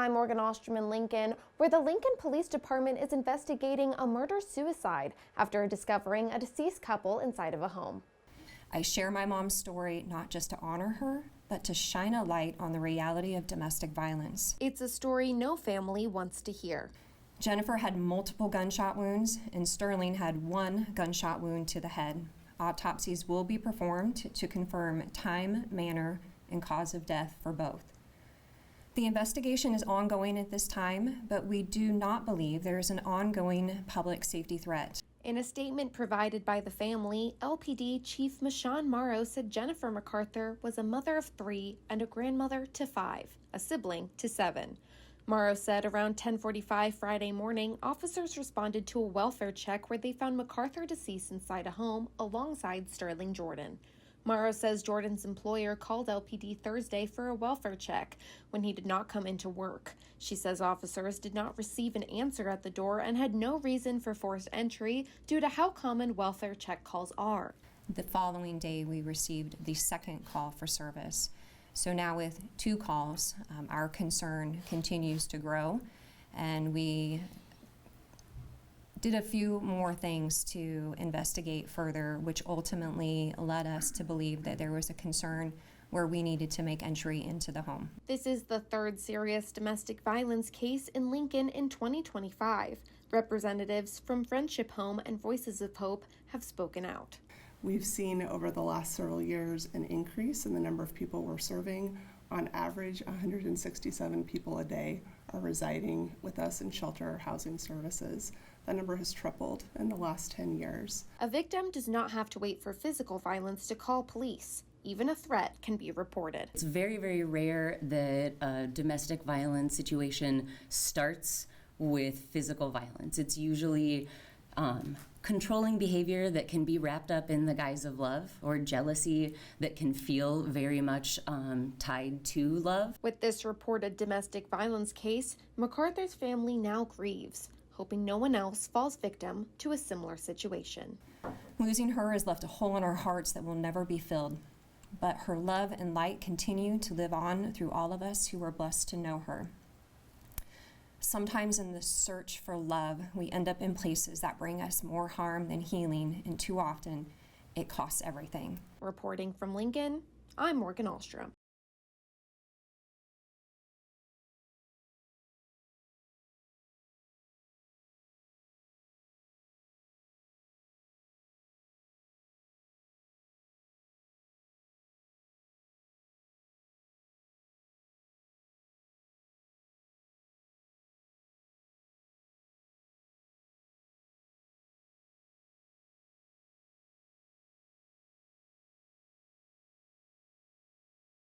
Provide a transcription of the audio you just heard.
I'm Morgan Ostrom in Lincoln, where the Lincoln Police Department is investigating a murder-suicide after discovering a deceased couple inside of a home. I share my mom's story not just to honor her, but to shine a light on the reality of domestic violence. It's a story no family wants to hear. Jennifer had multiple gunshot wounds, and Sterling had one gunshot wound to the head. Autopsies will be performed to confirm time, manner, and cause of death for both. The investigation is ongoing at this time, but we do not believe there is an ongoing public safety threat. In a statement provided by the family, LPD Chief Michon Morrow said Jennifer McCarther was a mother of 3 and a grandmother to 5, a sibling to 7. Morrow said around 10:45 Friday morning, officers responded to a welfare check where they found McCarther deceased inside a home alongside Sterling Jordan. Morrow says Jordan's employer called LPD Thursday for a welfare check when he did not come into work. She says officers did not receive an answer at the door and had no reason for forced entry due to how common welfare check calls are. The following day, we received the second call for service. So now with 2 calls, our concern continues to grow, and we did a few more things to investigate further, which ultimately led us to believe that there was a concern where we needed to make entry into the home. This is the 3rd serious domestic violence case in Lincoln in 2025. Representatives from Friendship Home and Voices of Hope have spoken out. We've seen over the last several years an increase in the number of people we're serving. On average, 167 people a day are residing with us in shelter housing services. That number has tripled in the last 10 years. A victim does not have to wait for physical violence to call police. Even a threat can be reported. It's very, very rare that a domestic violence situation starts with physical violence. It's usually controlling behavior that can be wrapped up in the guise of love, or jealousy that can feel very much tied to love. With this reported domestic violence case, McCarther's family now grieves, hoping no one else falls victim to a similar situation. Losing her has left a hole in our hearts that will never be filled, but her love and light continue to live on through all of us who are blessed to know her. Sometimes in the search for love, we end up in places that bring us more harm than healing, and too often, it costs everything. Reporting from Lincoln, I'm Morgan Ostrom.